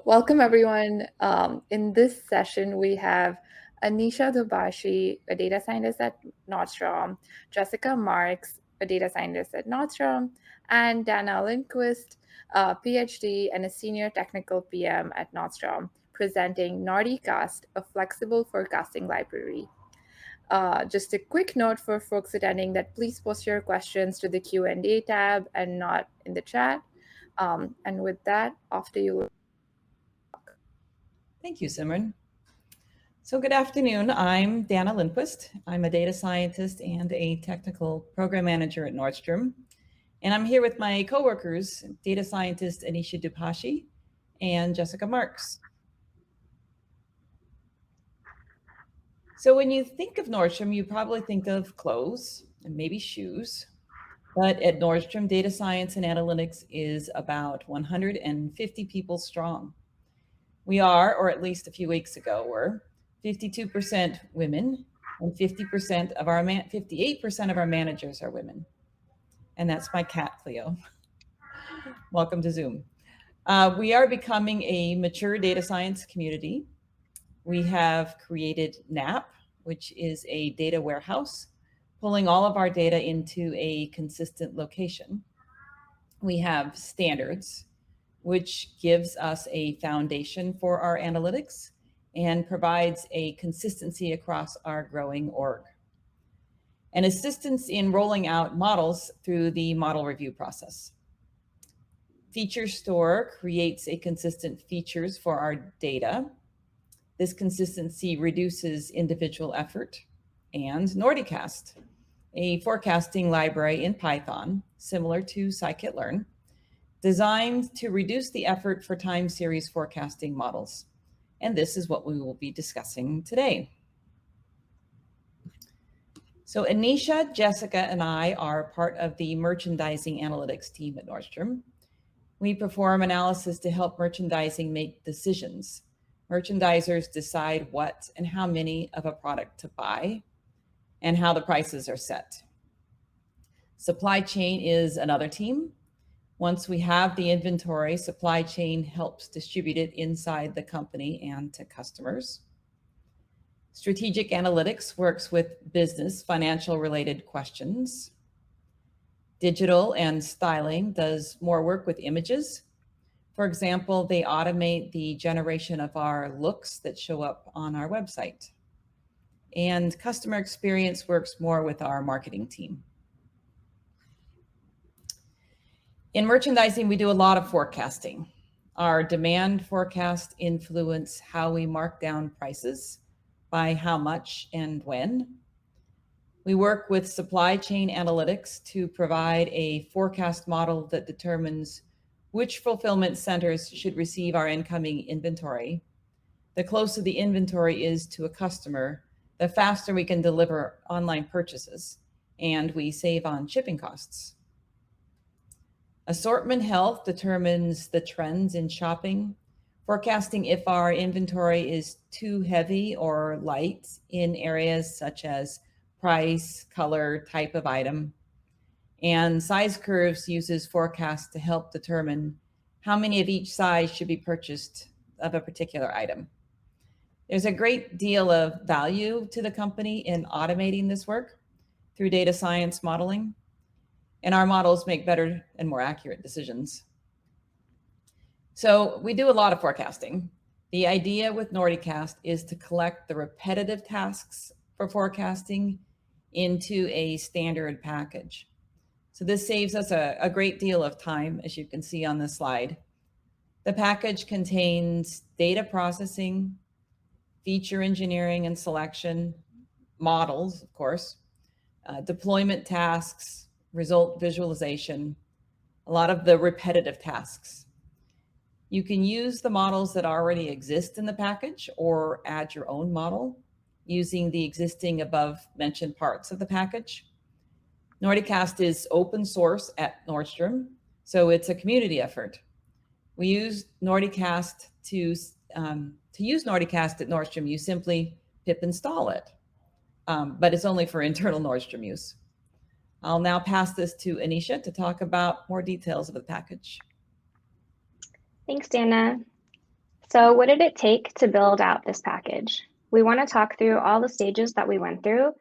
Welcome everyone. In this session, we have Anisha Dubhashi, a data scientist at Nordstrom, Jessica Marx, a data scientist at Nordstrom, and Dana Lindquist, a PhD and a senior technical PM at Nordstrom, presenting Nordycast, a flexible forecasting library. Just a quick note for folks attending that please post your questions to the Q&A tab and not in the chat. And with that, off to you. Thank you, Simran. So good afternoon. I'm Dana Lindquist. I'm a data scientist and a technical program manager at Nordstrom. And I'm here with my coworkers, data scientist Anisha Dubhashi and Jessica Marx. So when you think of Nordstrom, you probably think of clothes and maybe shoes. But at Nordstrom, data science and analytics is about 150 people strong. We are, or at least a few weeks ago, were 52% women, and 58% of our managers are women. And that's my cat, Cleo. Welcome to Zoom. We are becoming a mature data science community. We have created NAP, which is a data warehouse, pulling all of our data into a consistent location. We have standards, which gives us a foundation for our analytics and provides a consistency across our growing org. And assistance in rolling out models through the model review process. Feature Store creates a consistent features for our data. This consistency reduces individual effort. And Nordycast, a forecasting library in Python, similar to scikit-learn, designed to reduce the effort for time series forecasting models. And this is what we will be discussing today. So Anisha, Jessica, and I are part of the merchandising analytics team at Nordstrom. We perform analysis to help merchandising make decisions. Merchandisers decide what and how many of a product to buy and how the prices are set. Supply chain is another team. Once we have the inventory, supply chain helps distribute it inside the company and to customers. Strategic analytics works with business, financial related questions. Digital and styling does more work with images. For example, they automate the generation of our looks that show up on our website. And customer experience works more with our marketing team. In merchandising, we do a lot of forecasting. Our demand forecasts influence how we mark down prices, by how much and when. We work with supply chain analytics to provide a forecast model that determines which fulfillment centers should receive our incoming inventory. The closer the inventory is to a customer, the faster we can deliver online purchases, and we save on shipping costs. Assortment health determines the trends in shopping, forecasting if our inventory is too heavy or light in areas such as price, color, type of item. And size curves uses forecasts to help determine how many of each size should be purchased of a particular item. There's a great deal of value to the company in automating this work through data science modeling. And our models make better and more accurate decisions. So we do a lot of forecasting. The idea with Nordycast is to collect the repetitive tasks for forecasting into a standard package. So this saves us a great deal of time, as you can see on this slide. The package contains data processing, feature engineering and selection, models, of course, deployment tasks, result visualization, a lot of the repetitive tasks. You can use the models that already exist in the package or add your own model using the existing above mentioned parts of the package. Nordycast is open source at Nordstrom, so it's a community effort. We use Nordycast to use Nordycast at Nordstrom, you simply pip install it, but it's only for internal Nordstrom use. I'll now pass this to Anisha to talk about more details of the package. Thanks, Dana. So what did it take to build out this package? We want to talk through all the stages that we went through,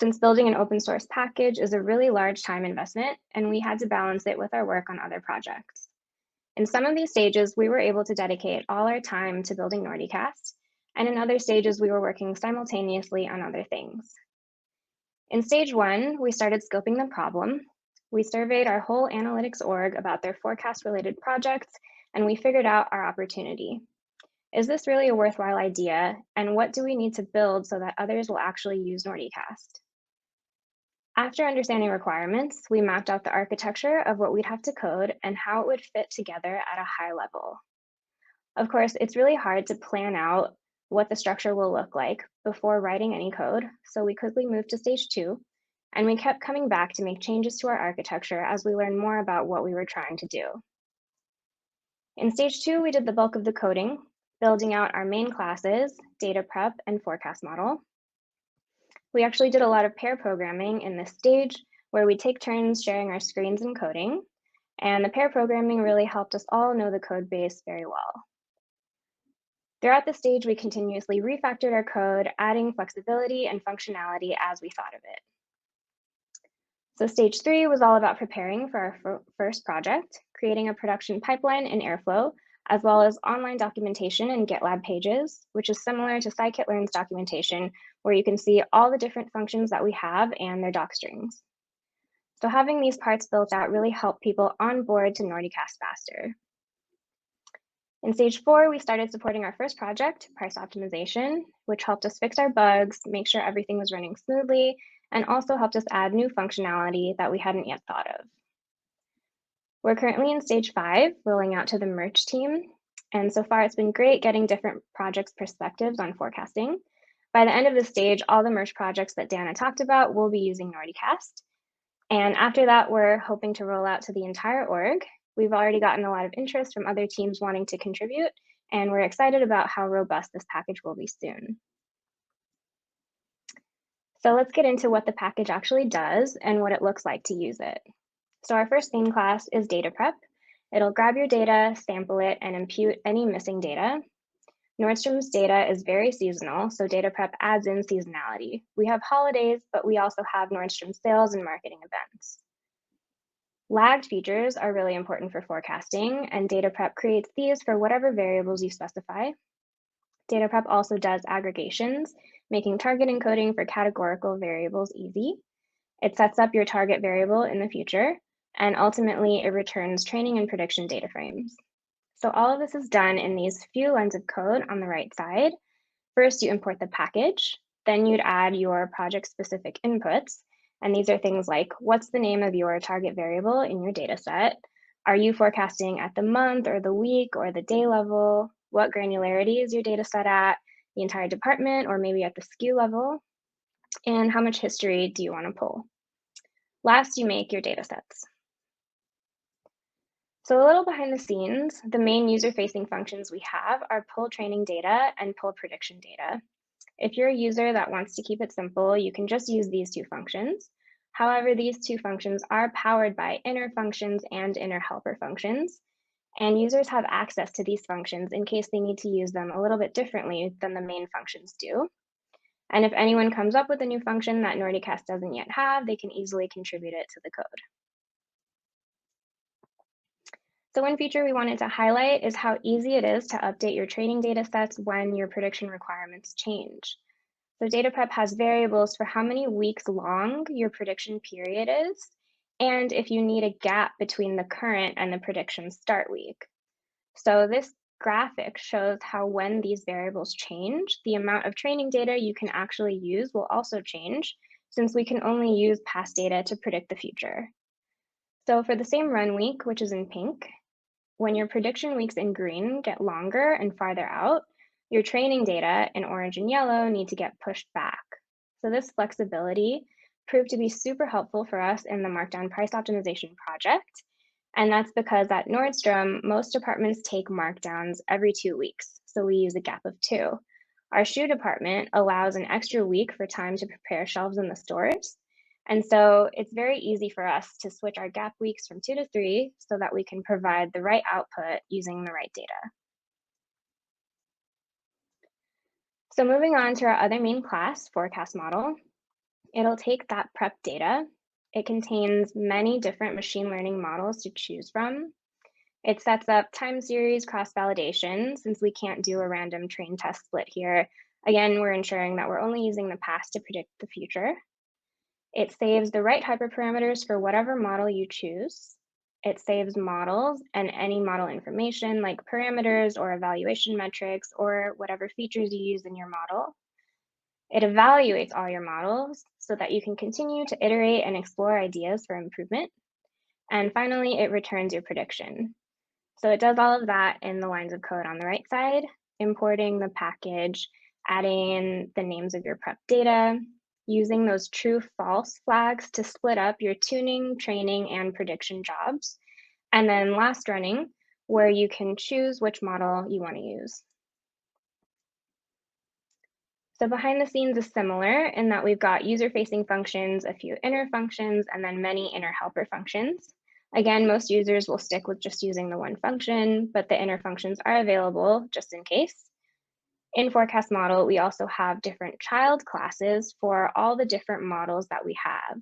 since building an open source package is a really large time investment, and we had to balance it with our work on other projects. In some of these stages, we were able to dedicate all our time to building Nordycast, and in other stages, we were working simultaneously on other things. In stage 1, we started scoping the problem. We surveyed our whole analytics org about their forecast-related projects, and we figured out our opportunity. Is this really a worthwhile idea? And what do we need to build so that others will actually use Nordycast? After understanding requirements, we mapped out the architecture of what we'd have to code and how it would fit together at a high level. Of course, it's really hard to plan out what the structure will look like before writing any code, so we quickly moved to stage 2, and we kept coming back to make changes to our architecture as we learned more about what we were trying to do. In stage 2, we did the bulk of the coding, building out our main classes, data prep, and forecast model. We actually did a lot of pair programming in this stage, where we take turns sharing our screens and coding, and the pair programming really helped us all know the code base very well. Throughout the stage, we continuously refactored our code, adding flexibility and functionality as we thought of it. So stage 3 was all about preparing for our first project, creating a production pipeline in Airflow, as well as online documentation in GitLab pages, which is similar to scikit-learn's documentation, where you can see all the different functions that we have and their doc strings. So having these parts built out really helped people onboard to Nordycast faster. In stage 4, we started supporting our first project, price optimization, which helped us fix our bugs, make sure everything was running smoothly, and also helped us add new functionality that we hadn't yet thought of. We're currently in stage 5, rolling out to the merch team. And so far, it's been great getting different projects' perspectives on forecasting. By the end of this stage, all the merch projects that Dana talked about will be using Nordycast. And after that, we're hoping to roll out to the entire org. We've already gotten a lot of interest from other teams wanting to contribute, and we're excited about how robust this package will be soon. So let's get into what the package actually does and what it looks like to use it. So our first main class is data prep. It'll grab your data, sample it, and impute any missing data. Nordstrom's data is very seasonal, so data prep adds in seasonality. We have holidays, but we also have Nordstrom sales and marketing events. Lagged features are really important for forecasting, and data prep creates these for whatever variables you specify. Data prep also does aggregations, making target encoding for categorical variables easy. It sets up your target variable in the future, and ultimately it returns training and prediction data frames. So all of this is done in these few lines of code on the right side. First, you import the package, then you'd add your project-specific inputs, and these are things like, what's the name of your target variable in your data set? Are you forecasting at the month or the week or the day level? What granularity is your data set at? The entire department or maybe at the SKU level? And how much history do you want to pull? Last, you make your data sets. So a little behind the scenes, the main user-facing functions we have are pull training data and pull prediction data. If you're a user that wants to keep it simple, you can just use these two functions. However, these two functions are powered by inner functions and inner helper functions, and users have access to these functions in case they need to use them a little bit differently than the main functions do. And if anyone comes up with a new function that Nordycast doesn't yet have, they can easily contribute it to the code. So one feature we wanted to highlight is how easy it is to update your training data sets when your prediction requirements change. So data prep has variables for how many weeks long your prediction period is, and if you need a gap between the current and the prediction start week. So this graphic shows how when these variables change, the amount of training data you can actually use will also change, since we can only use past data to predict the future. So for the same run week, which is in pink, when your prediction weeks in green get longer and farther out, your training data in orange and yellow need to get pushed back. So this flexibility proved to be super helpful for us in the Markdown price optimization project. And that's because at Nordstrom, most departments take markdowns every 2 weeks. So we use a gap of 2. Our shoe department allows an extra week for time to prepare shelves in the stores. And so it's very easy for us to switch our gap weeks from 2 to 3 so that we can provide the right output using the right data. So moving on to our other main class, forecast model, it'll take that prep data. It contains many different machine learning models to choose from. It sets up time series cross-validation. Since we can't do a random train test split here, again, we're ensuring that we're only using the past to predict the future. It saves the right hyperparameters for whatever model you choose. It saves models and any model information like parameters or evaluation metrics or whatever features you use in your model. It evaluates all your models so that you can continue to iterate and explore ideas for improvement. And finally, it returns your prediction. So it does all of that in the lines of code on the right side, importing the package, adding in the names of your prep data, using those true false flags to split up your tuning, training, and prediction jobs, and then last running, where you can choose which model you want to use. So behind the scenes is similar in that we've got user-facing functions, a few inner functions, and then many inner helper functions. Again, most users will stick with just using the one function, but the inner functions are available just in case. In forecast model, we also have different child classes for all the different models that we have.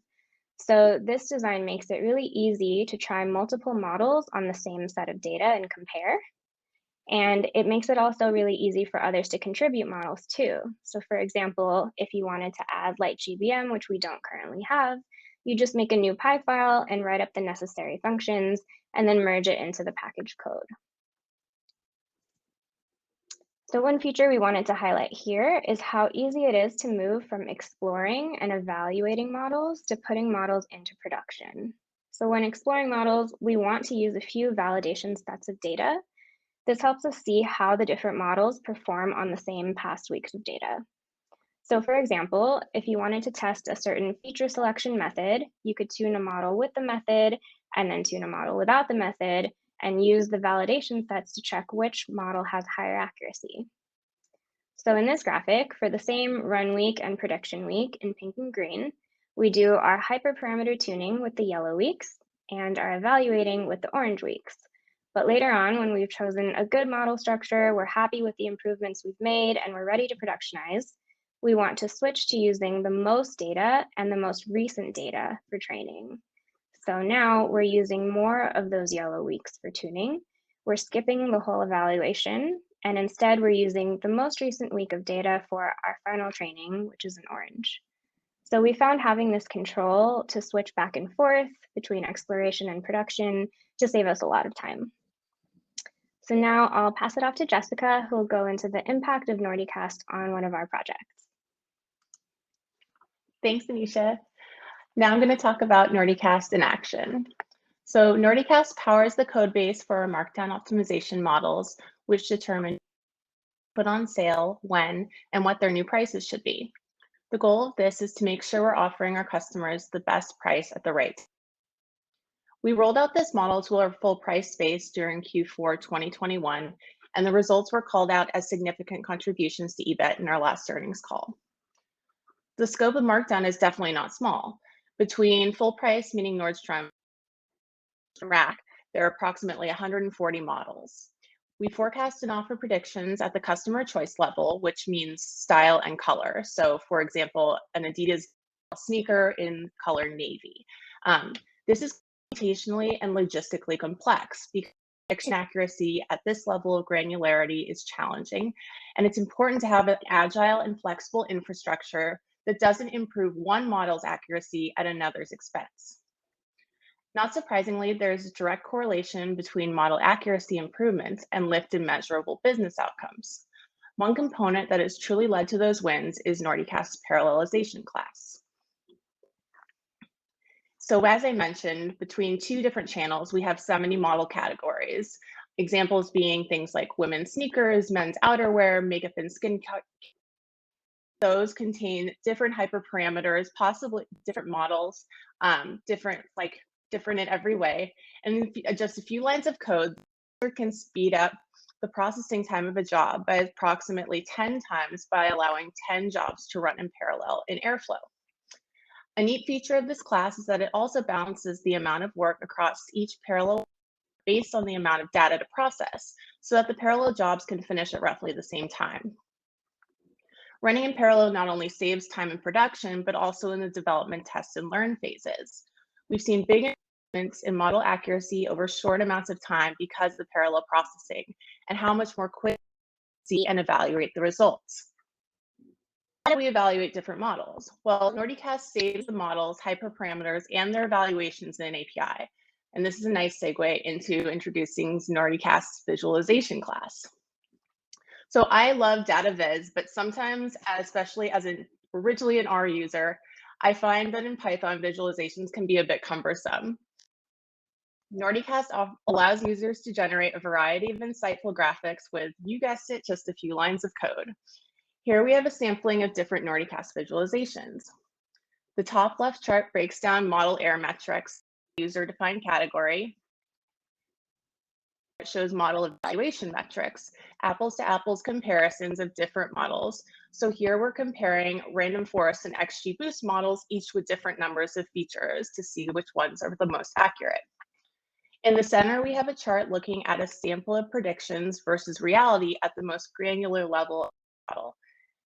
So this design makes it really easy to try multiple models on the same set of data and compare. And it makes it also really easy for others to contribute models too. So for example, if you wanted to add light GBM, which we don't currently have, you just make a new Py file and write up the necessary functions and then merge it into the package code. So one feature we wanted to highlight here is how easy it is to move from exploring and evaluating models to putting models into production. So when exploring models, we want to use a few validation sets of data. This helps us see how the different models perform on the same past weeks of data. So for example, if you wanted to test a certain feature selection method, you could tune a model with the method and then tune a model without the method and use the validation sets to check which model has higher accuracy. So in this graphic, for the same run week and prediction week in pink and green, we do our hyperparameter tuning with the yellow weeks and our evaluating with the orange weeks. But later on, when we've chosen a good model structure, we're happy with the improvements we've made, and we're ready to productionize, we want to switch to using the most data and the most recent data for training. So now we're using more of those yellow weeks for tuning. We're skipping the whole evaluation, and instead we're using the most recent week of data for our final training, which is in orange. So we found having this control to switch back and forth between exploration and production to save us a lot of time. So now I'll pass it off to Jessica, who will go into the impact of Nordycast on one of our projects. Thanks, Anisha. Now I'm going to talk about Nordycast in action. So Nordycast powers the code base for our markdown optimization models, which determine put on sale, when, and what their new prices should be. The goal of this is to make sure we're offering our customers the best price at the right time. We rolled out this model to our full price space during Q4 2021, and the results were called out as significant contributions to EBIT in our last earnings call. The scope of markdown is definitely not small. Between full price, meaning Nordstrom, and rack, there are approximately 140 models. We forecast and offer predictions at the customer choice level, which means style and color. So for example, an Adidas sneaker in color navy. This is computationally and logistically complex because prediction accuracy at this level of granularity is challenging, and it's important to have an agile and flexible infrastructure that doesn't improve one model's accuracy at another's expense. Not surprisingly, there's a direct correlation between model accuracy improvements and lift in measurable business outcomes. One component that has truly led to those wins is Nordycast's parallelization class. So as I mentioned, between two different channels, we have 70 model categories. Examples being things like women's sneakers, men's outerwear, makeup and skin care. Those contain different hyperparameters, possibly different models, different in every way. And just a few lines of code can speed up the processing time of a job by approximately 10 times by allowing 10 jobs to run in parallel in Airflow. A neat feature of this class is that it also balances the amount of work across each parallel based on the amount of data to process, so that the parallel jobs can finish at roughly the same time. Running in parallel not only saves time in production, but also in the development, test, and learn phases. We've seen big improvements in model accuracy over short amounts of time because of the parallel processing and how much more quickly we see and evaluate the results. How do we evaluate different models? Well, Nordycast saves the models, hyperparameters, and their evaluations in an API. And this is a nice segue into introducing Nordycast's visualization class. So I love data viz, but sometimes, especially as originally an R user, I find that in Python visualizations can be a bit cumbersome. Nordycast allows users to generate a variety of insightful graphics with, you guessed it, just a few lines of code. Here we have a sampling of different Nordycast visualizations. The top left chart breaks down model error metrics, user-defined category. It shows model evaluation metrics, apples to apples comparisons of different models. So here we're comparing random forest and XGBoost models, each with different numbers of features to see which ones are the most accurate. In the center, we have a chart looking at a sample of predictions versus reality at the most granular level of the model.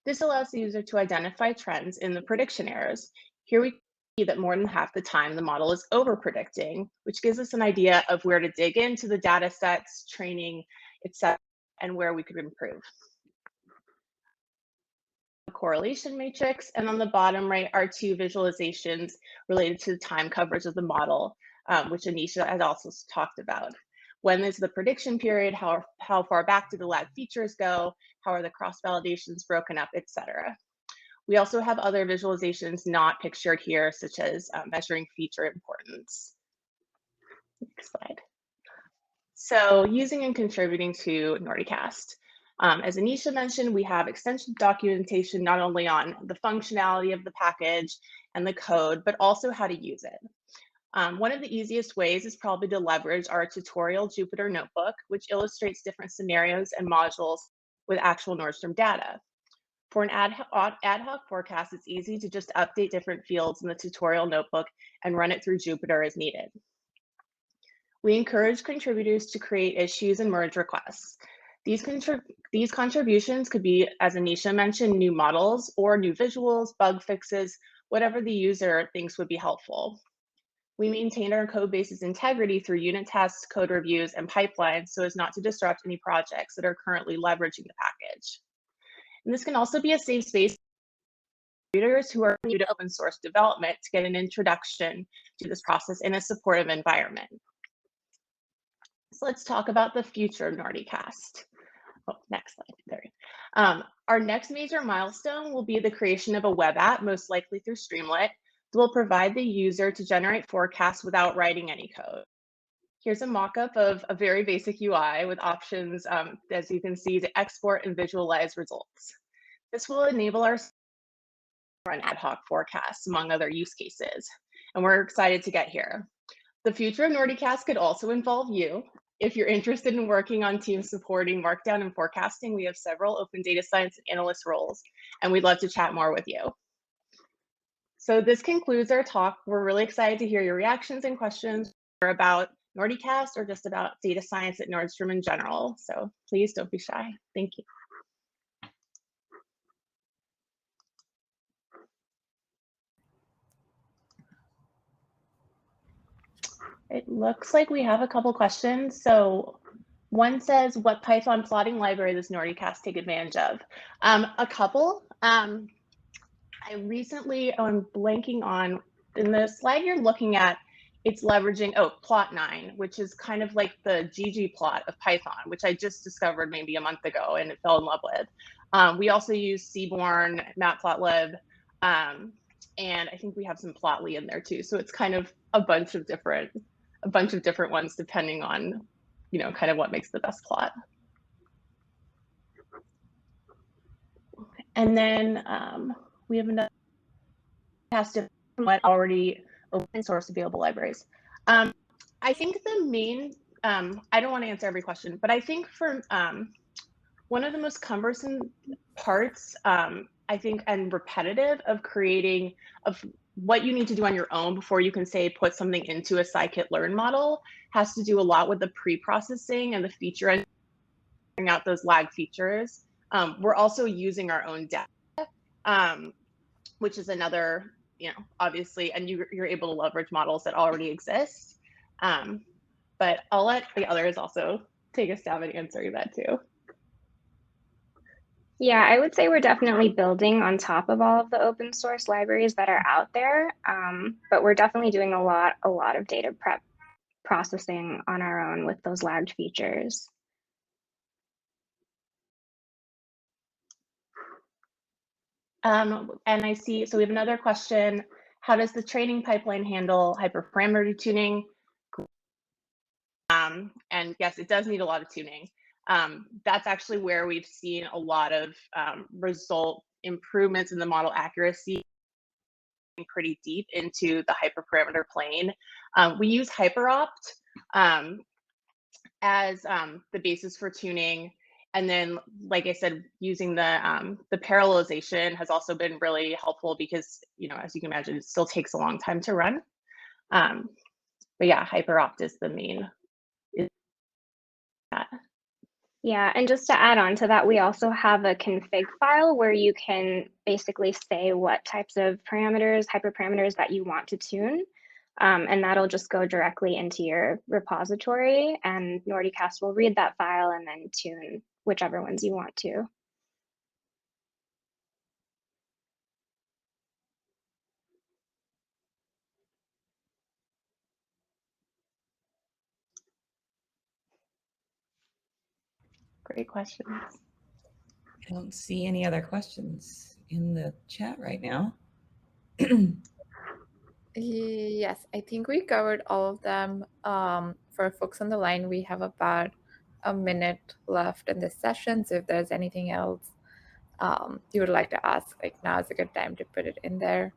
This allows the user to identify trends in the prediction errors. Here we see that more than half the time the model is over-predicting, which gives us an idea of where to dig into the data sets, training, etc., and where we could improve. A correlation matrix, and on the bottom right are two visualizations related to the time coverage of the model, which Anisha has also talked about. When is the prediction period? How far back do the lag features go? How are the cross validations broken up, etc. We also have other visualizations not pictured here, such as measuring feature importance. Next slide. So using and contributing to Nordycast. As Anisha mentioned, we have extensive documentation not only on the functionality of the package and the code, but also how to use it. One of the easiest ways is probably to leverage our tutorial Jupyter notebook, which illustrates different scenarios and modules with actual Nordstrom data. For an ad hoc forecast, it's easy to just update different fields in the tutorial notebook and run it through Jupyter as needed. We encourage contributors to create issues and merge requests. These contributions could be, as Anisha mentioned, new models or new visuals, bug fixes, whatever the user thinks would be helpful. We maintain our code base's integrity through unit tests, code reviews, and pipelines so as not to disrupt any projects that are currently leveraging the package. And this can also be a safe space for contributors who are new to open source development to get an introduction to this process in a supportive environment. So let's talk about the future of Nordycast. Oh, next slide. There. Our next major milestone will be the creation of a web app, most likely through Streamlit, that will provide the user to generate forecasts without writing any code. Here's a mock-up of a very basic UI with options, as you can see, to export and visualize results. This will enable our run ad hoc forecasts, among other use cases, and we're excited to get here. The future of Nordycast could also involve you. If you're interested in working on teams supporting Markdown and forecasting, we have several open data science and analyst roles, and we'd love to chat more with you. So this concludes our talk. We're really excited to hear your reactions and questions about Nordycast or just about data science at Nordstrom in general. So please don't be shy. Thank you. It looks like we have a couple questions. So one says, what Python plotting library does Nordycast take advantage of? A couple. I recently, I'm blanking on, in the slide you're looking at, it's leveraging, plot9, which is kind of like the ggplot of Python, which I just discovered maybe a month ago and fell in love with. We also use Seaborn, Matplotlib, and I think we have some Plotly in there too. So it's kind of a bunch of different ones depending on, kind of what makes the best plot. And then we have another has to what already open source available libraries. I think the main, I don't want to answer every question, but I think for one of the most cumbersome parts, I think, and repetitive of creating, of what you need to do on your own before you can say put something into a scikit-learn model has to do a lot with the pre-processing and the feature and figuring out those lag features. We're also using our own data. which is another, obviously, and you're able to leverage models that already exist. But I'll let the others also take a stab at answering that too. Yeah, I would say we're definitely building on top of all of the open source libraries that are out there, but we're definitely doing a lot of data prep processing on our own with those lagged features. And I see, so we have another question. How does the training pipeline handle hyperparameter tuning? And yes, it does need a lot of tuning. That's actually where we've seen a lot of result improvements in the model accuracy pretty deep into the hyperparameter plane. We use hyperopt as the basis for tuning. And then, like I said, using the parallelization has also been really helpful because, as you can imagine, it still takes a long time to run. But yeah, hyperopt is the main. Yeah, and just to add on to that, we also have a config file where you can basically say what types of parameters, hyperparameters that you want to tune. And that'll just go directly into your repository, and Nordycast will read that file and then tune whichever ones you want to. Great questions. I don't see any other questions in the chat right now. Yes, I think we covered all of them. For folks on the line, we have about a minute left in this session. So if there's anything else you would like to ask, now is a good time to put it in there.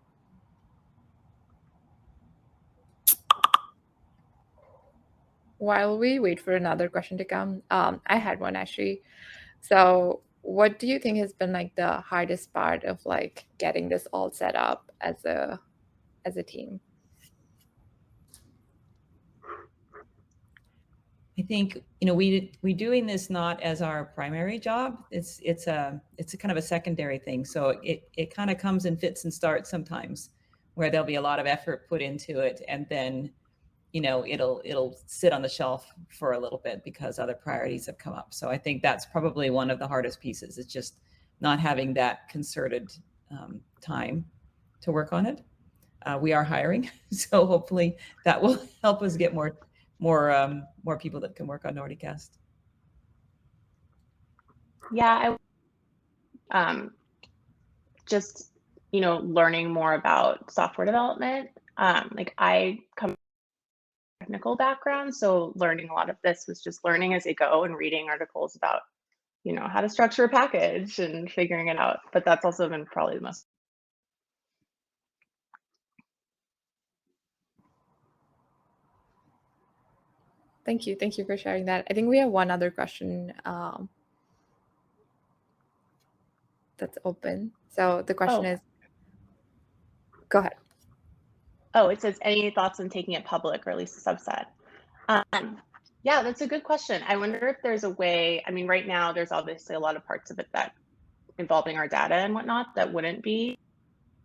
While we wait for another question to come, I had one actually. So what do you think has been the hardest part of getting this all set up as a team? I think we doing this not as our primary job. It's a kind of a secondary thing. So it kind of comes in fits and starts sometimes, where there'll be a lot of effort put into it, and then it'll sit on the shelf for a little bit because other priorities have come up. So I think that's probably one of the hardest pieces. It's just not having that concerted time to work on it. We are hiring, so hopefully that will help us get more people that can work on Nordycast. Yeah, just learning more about software development. I come from a technical background, so learning a lot of this was just learning as I go and reading articles about how to structure a package and figuring it out. But that's also been probably the most. Thank you for sharing that. I think we have one other question that's open. So the question is, go ahead. Oh, it says, any thoughts on taking it public, or at least a subset? Yeah, that's a good question. I wonder if there's a way. I mean, right now there's obviously a lot of parts of it that involving our data and whatnot that wouldn't be,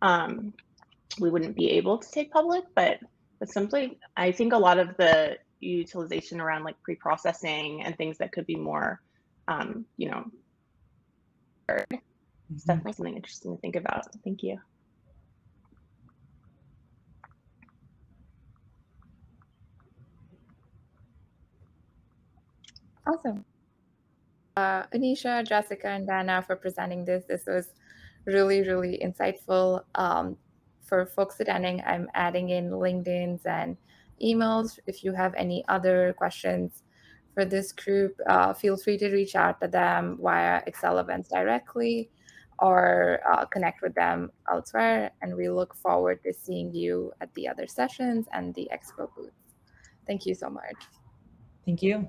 we wouldn't be able to take public, but simply, I think a lot of the utilization around pre-processing and things that could be more, it's definitely something interesting to think about. Thank you. Awesome. Anisha, Jessica, and Dana for presenting this. This was really, really insightful. For folks attending, I'm adding in LinkedIn's and emails. If you have any other questions for this group, feel free to reach out to them via Excel events directly or connect with them elsewhere. And we look forward to seeing you at the other sessions and the expo booths. Thank you so much. Thank you.